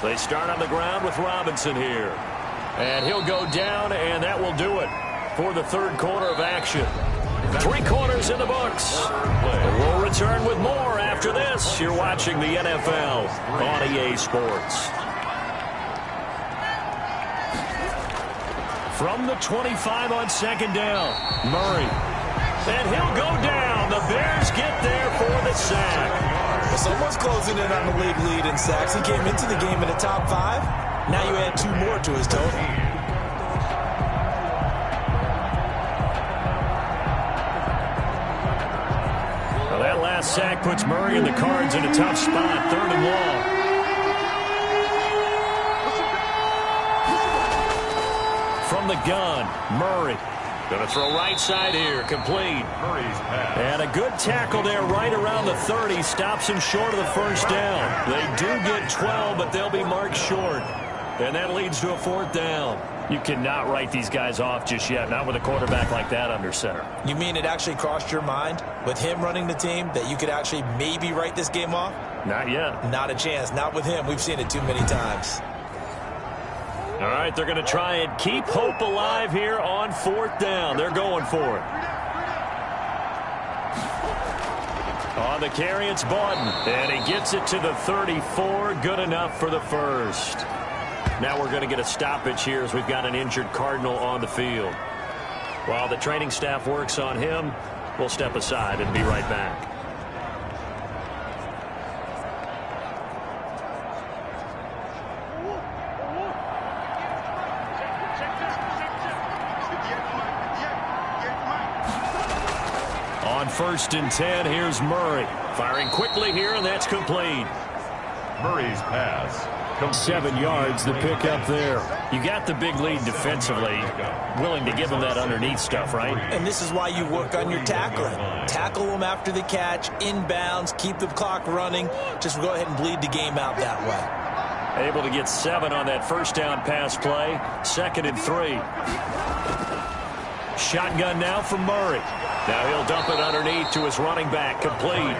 They start on the ground with Robinson here. And he'll go down, and that will do it for the 3rd quarter of action. 3 quarters in the books. We'll return with more after this. You're watching the NFL on EA Sports. From the 25 on 2nd down, Murray. And he'll go down. The Bears get there for the sack. Well, someone's closing in on the league lead in sacks. He came into the game in the top 5. Now you add 2 more to his total. puts Murray and the Cards in a tough spot. 3rd and long. From the gun, Murray. Going to throw right side here. Complete. Murray's pass. And a good tackle there right around the 30. Stops him short of the first down. They do get 12, but they'll be marked short. And that leads to a 4th down. You cannot write these guys off just yet, not with a quarterback like that under center. You mean it actually crossed your mind with him running the team that you could actually maybe write this game off? Not yet. Not a chance. Not with him. We've seen it too many times. All right, they're going to try and keep hope alive here on 4th down. They're going for it. On the carry, it's Bawden. And he gets it to the 34. Good enough for the first. Now we're going to get a stoppage here as we've got an injured Cardinal on the field. While the training staff works on him, we'll step aside and be right back. On 1st and 10, here's Murray. Firing quickly here, and that's complete. Murray's pass. 7 yards, the pickup there. You got the big lead defensively. Willing to give them that underneath stuff, right? And this is why you work on your tackling. Tackle them after the catch, inbounds, keep the clock running. Just go ahead and bleed the game out that way. Able to get 7 on that first down pass play. 2nd and 3. Shotgun now from Murray. Now he'll dump it underneath to his running back, complete.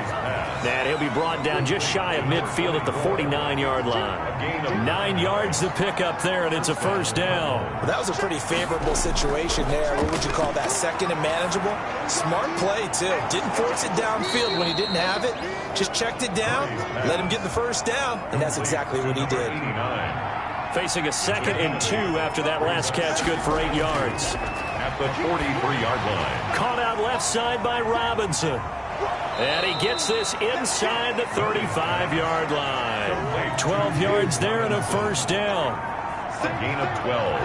And he'll be brought down just shy of midfield at the 49-yard line. 9 yards to pick up there, and it's a 1st down. Well, that was a pretty favorable situation there. What would you call that, 2nd and manageable? Smart play, too. Didn't force it downfield when he didn't have it. Just checked it down, let him get the 1st down, and that's exactly what he did. Facing a 2nd and 2 after that last catch, good for 8 yards. At the 43-yard line. Caught out left side by Robinson. And he gets this inside the 35-yard line. 12 yards there and a 1st down. A gain of 12.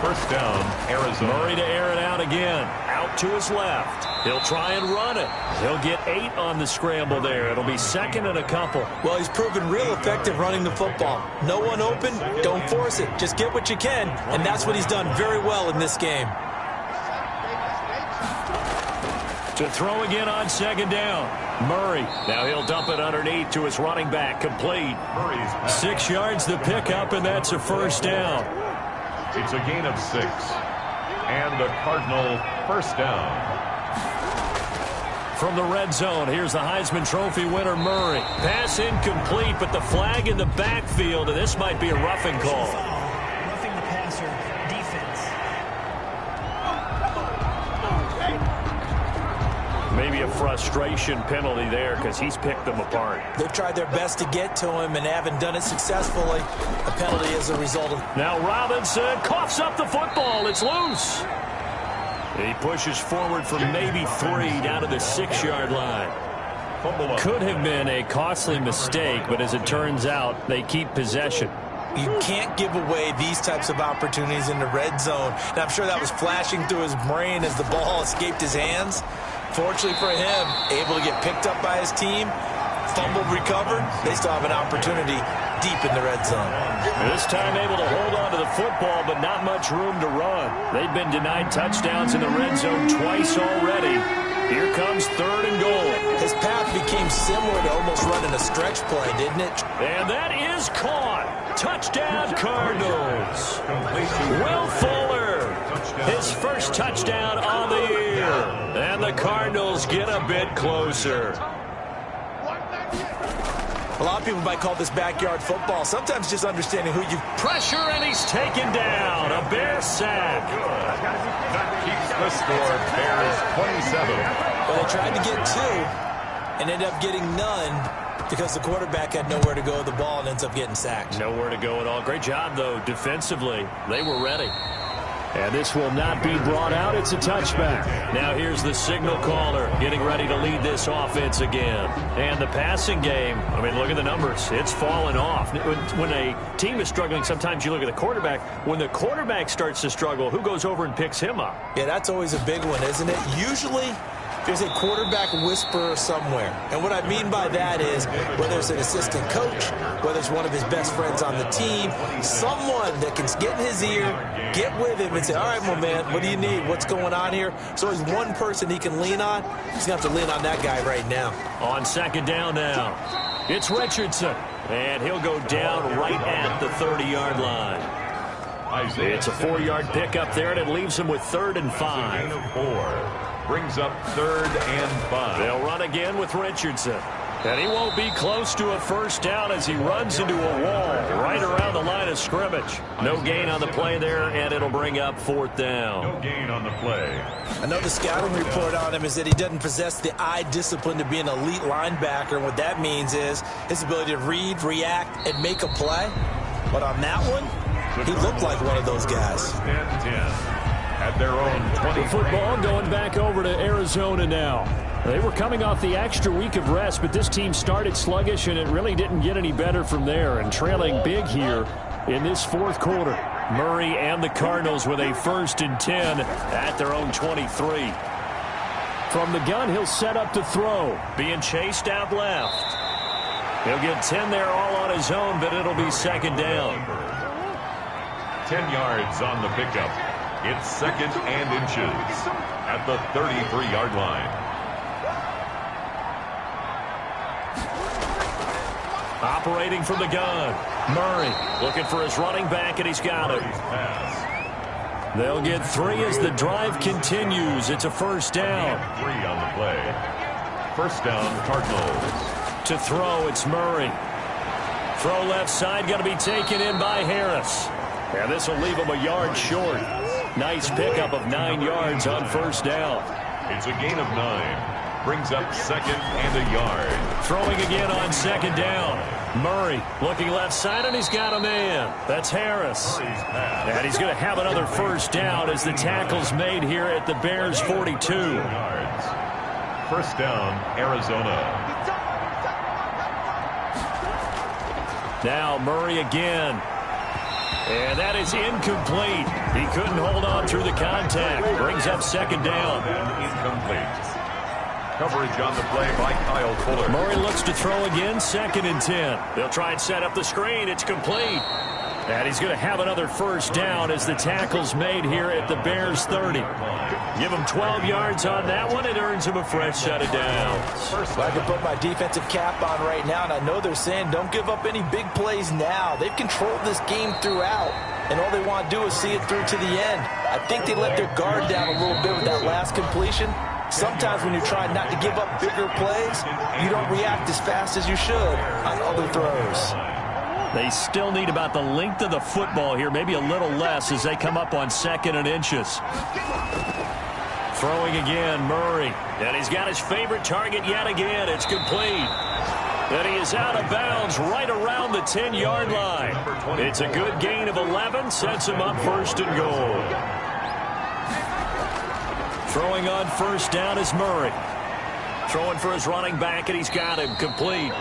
1st down, Arizona. Murray to air it out again. Out to his left. He'll try and run it. He'll get 8 on the scramble there. It'll be 2nd and a couple. Well, he's proven real effective running the football. No one open, don't force it. Just get what you can, and that's what he's done very well in this game. To throw again on 2nd down. Murray. Now he'll dump it underneath to his running back. Complete. 6 yards the pickup, and that's a 1st down. It's a gain of 6. And the Cardinal 1st down. From the red zone, here's the Heisman Trophy winner, Murray. Pass incomplete, but the flag in the backfield, and this might be a roughing call. Roughing the passer, defense. Maybe a frustration penalty there because he's picked them apart. They've tried their best to get to him and haven't done it successfully. A penalty as a result of... Now Robinson coughs up the football. It's loose. He pushes forward for maybe 3 down to the 6-yard line. Could have been a costly mistake, but as it turns out, they keep possession. You can't give away these types of opportunities in the red zone. And I'm sure that was flashing through his brain as the ball escaped his hands. Fortunately for him, able to get picked up by his team, fumbled, recovered. They still have an opportunity deep in the red zone. This time able to hold on to the football, but not much room to run. They've been denied touchdowns in the red zone twice already. Here comes 3rd and goal. His path became similar to almost running a stretch play, didn't it? And that is caught. Touchdown, Cardinals. Will Fuller, his first touchdown on the year. And the Cardinals get a bit closer. A lot of people might call this backyard football. Sometimes just understanding who you... Pressure, and he's taken down. A Bear sack. That keeps the score. Bears 27. Well, they tried to get 2 and ended up getting none because the quarterback had nowhere to go with the ball and ends up getting sacked. Nowhere to go at all. Great job, though, defensively. They were ready. And this will not be brought out. It's a touchback. Now here's the signal caller getting ready to lead this offense again. And the passing game, I mean, look at the numbers. It's fallen off. When a team is struggling, sometimes you look at the quarterback. When the quarterback starts to struggle, who goes over and picks him up? Yeah, that's always a big one, isn't it? Usually there's a quarterback whisperer somewhere. And what I mean by that is whether it's an assistant coach, whether it's one of his best friends on the team, someone that can get in his ear, get with him and say, all right, my man, what do you need? What's going on here? So there's one person he can lean on. He's going to have to lean on that guy right now. On second down now, it's Richardson. And he'll go down right at the 30-yard line. It's a 4-yard pickup there, and it leaves him with 3rd and 5. 4 brings up 3rd and 5. They'll run again with Richardson. And he won't be close to a first down as he runs into a wall right around the line of scrimmage. No gain on the play there, and it'll bring up 4th down. No gain on the play. I know the scouting report on him is that he doesn't possess the eye discipline to be an elite linebacker. And what that means is his ability to read, react, and make a play. But on that one, he looked like one of those guys. 10-10 at their own 20. Football going back over to Arizona now. They were coming off the extra week of rest, but this team started sluggish, and it really didn't get any better from there. And trailing big here in this 4th quarter. Murray and the Cardinals with a 1st and 10 at their own 23. From the gun, he'll set up to throw. Being chased out left. He'll get 10 there all on his own, but it'll be 2nd down. 10 yards on the pickup. It's 2nd and inches at the 33-yard line. Operating from the gun. Murray looking for his running back, and he's got him. They'll get 3 as the drive continues. It's a 1st down. 3 on the play. 1st down, Cardinals. To throw, it's Murray. Throw left side, got to be taken in by Harris. And this will leave him a yard short. Nice pickup of 9 yards on 1st down. It's a gain of 9. Brings up 2nd and a yard. Throwing again on 2nd down. Murray looking left side, and he's got a man. That's Harris. And he's going to have another 1st down as the tackle's made here at the Bears' 42. 1st down, Arizona. Now Murray again. And that is incomplete. He couldn't hold on through the contact. Brings up 2nd down. Incomplete. Coverage on the play by Kyle Fuller. Murray looks to throw again, 2nd and 10. They'll try and set up the screen. It's complete. And he's going to have another 1st down as the tackle's made here at the Bears' 30. Give him 12 yards on that one. It earns him a fresh set of downs. I can put my defensive cap on right now, and I know they're saying don't give up any big plays now. They've controlled this game throughout, and all they want to do is see it through to the end. I think they let their guard down a little bit with that last completion. Sometimes when you're trying not to give up bigger plays, you don't react as fast as you should on other throws. They still need about the length of the football here, maybe a little less as they come up on 2nd and inches. Throwing again, Murray. And he's got his favorite target yet again. It's complete. And he is out of bounds right around the 10-yard line. It's a good gain of 11, sets him up 1st and goal. Throwing on 1st down is Murray. Throwing for his running back, and he's got him complete.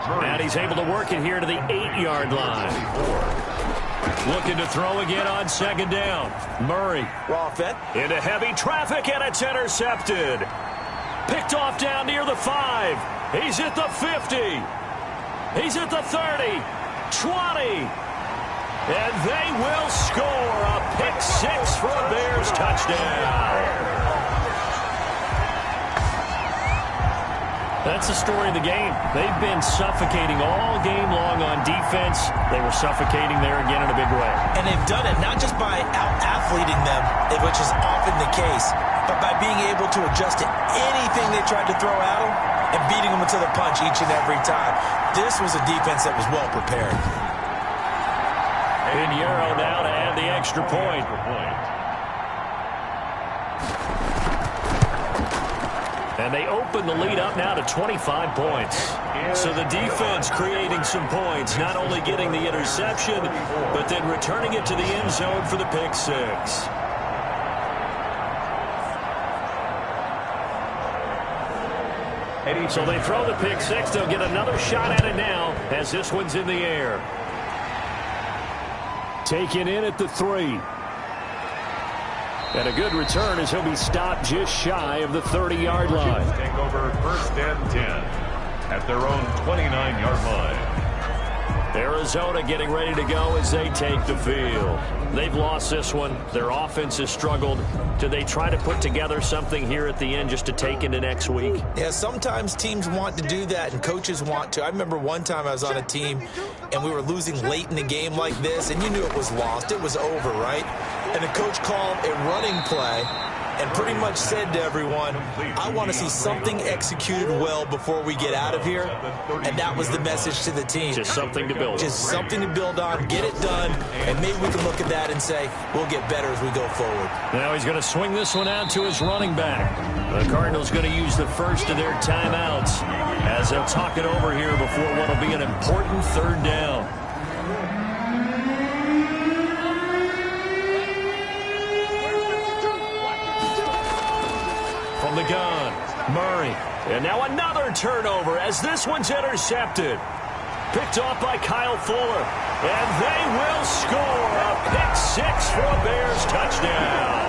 And he's able to work it here to the 8-yard line. Looking to throw again on 2nd down. Murray. Raw fit. Into heavy traffic, and it's intercepted. Picked off down near the 5. He's at the 50. He's at the 30. 20. And they will score a pick 6 for a Bears touchdown. That's the story of the game. They've been suffocating all game long on defense. They were suffocating there again in a big way. And they've done it not just by out-athleting them, which is often the case, but by being able to adjust to anything they tried to throw at them and beating them to the punch each and every time. This was a defense that was well prepared. Pinheiro now to add the extra point. And they open the lead up now to 25 points. So the defense creating some points, not only getting the interception, but then returning it to the end zone for the pick 6. So they throw the pick 6. They'll get another shot at it now as this one's in the air. Taken in at the 3. And a good return as he'll be stopped just shy of the 30-yard line. Take over 1st and 10 at their own 29-yard line. Arizona getting ready to go as they take the field. They've lost this one. Their offense has struggled. Do they try to put together something here at the end just to take into next week? Yeah, sometimes teams want to do that and coaches want to. I remember one time I was on a team and we were losing late in the game like this, and you knew it was lost. It was over, right? And the coach called a running play and pretty much said to everyone, I want to see something executed well before we get out of here. And that was the message to the team. Just something to build on. Just something to build on, get it done, and maybe we can look at that and say, we'll get better as we go forward. Now he's going to swing this one out to his running back. The Cardinals going to use the first of their timeouts as they'll talk it over here before what will be an important 3rd down. From the gun, Murray. And now another turnover as this one's intercepted. Picked off by Kyle Fuller. And they will score a pick-6 for a Bears touchdown.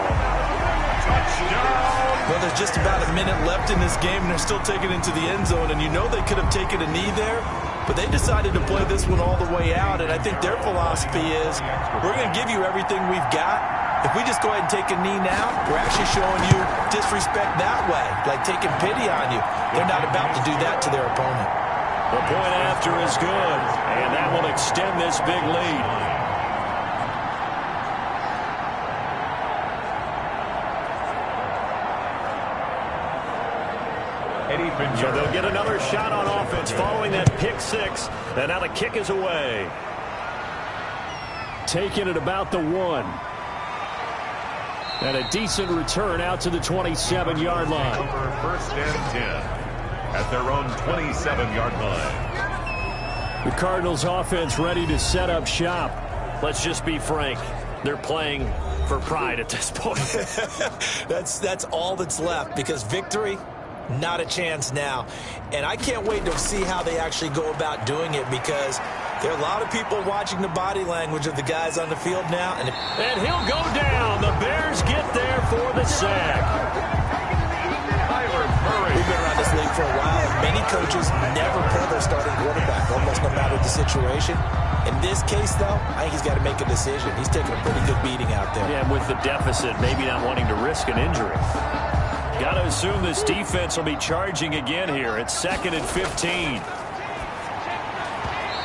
Well, there's just about a minute left in this game, and they're still taking it into the end zone. And you know they could have taken a knee there, but they decided to play this one all the way out. And I think their philosophy is, we're going to give you everything we've got. If we just go ahead and take a knee now, we're actually showing you disrespect that way, like taking pity on you. They're not about to do that to their opponent. The point after is good, and that will extend this big lead. So they'll get another shot on offense following that pick-6, and now the kick is away. Taking it about the 1. And a decent return out to the 27-yard line. Over 1st and 10 at their own 27-yard line. The Cardinals offense ready to set up shop. Let's just be frank. They're playing for pride at this point. That's all that's left, because victory, not a chance now. And I can't wait to see how they actually go about doing it, because there are a lot of people watching the body language of the guys on the field now. And he'll go down. The Bears get there for the sack. We've been around this league for a while, and many coaches never pull their starting quarterback, almost no matter the situation. In this case, though, I think he's got to make a decision. He's taking a pretty good beating out there. Yeah, with the deficit, maybe not wanting to risk an injury. Got to assume this defense will be charging again here. It's 2nd and 15.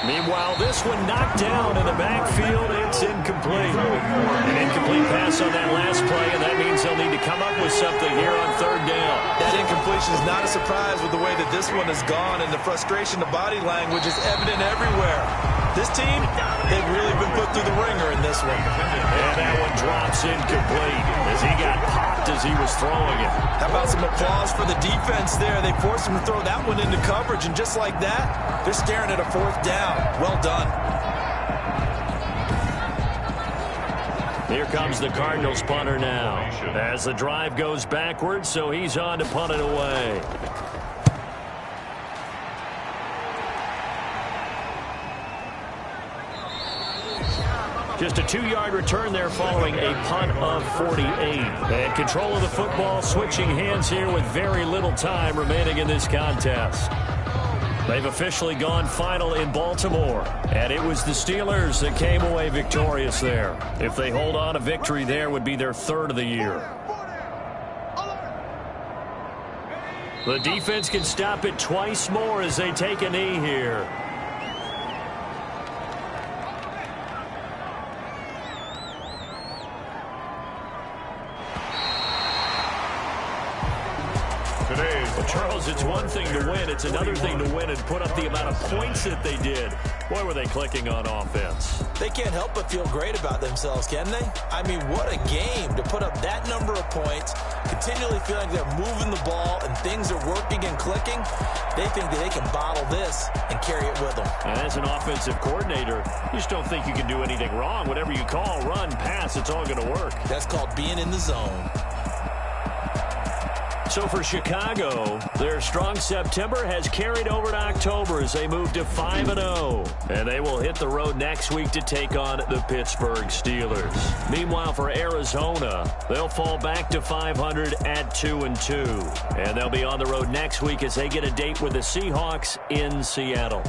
Meanwhile, this one knocked down in the backfield. It's incomplete. An incomplete pass on that last play, and that means they'll need to come up with something here on 3rd down. That incompletion is not a surprise with the way that this one has gone, and the frustration, the body language is evident everywhere. This team, they've really been put through the ringer in this one. And that one drops incomplete as he got popped as he was throwing it. How about some applause for the defense there? They forced him to throw that one into coverage, and just like that, they're staring at a 4th down. Well done. Here comes the Cardinals punter now as the drive goes backwards, so he's on to punt it away. Just a 2-yard return there following a punt of 48. And control of the football, switching hands here with very little time remaining in this contest. They've officially gone final in Baltimore, and it was the Steelers that came away victorious there. If they hold on, a victory there would be their 3rd of the year. The defense can stop it twice more as they take a knee here. Charles, it's one thing to win. It's another thing to win and put up the amount of points that they did. Boy, were they clicking on offense. They can't help but feel great about themselves, can they? I mean, what a game to put up that number of points, continually feeling they're moving the ball and things are working and clicking. They think that they can bottle this and carry it with them. And as an offensive coordinator, you just don't think you can do anything wrong. Whatever you call, run, pass, it's all going to work. That's called being in the zone. So for Chicago, their strong September has carried over to October as they move to 5-0. And they will hit the road next week to take on the Pittsburgh Steelers. Meanwhile, for Arizona, they'll fall back to 500 at 2-2. And they'll be on the road next week as they get a date with the Seahawks in Seattle.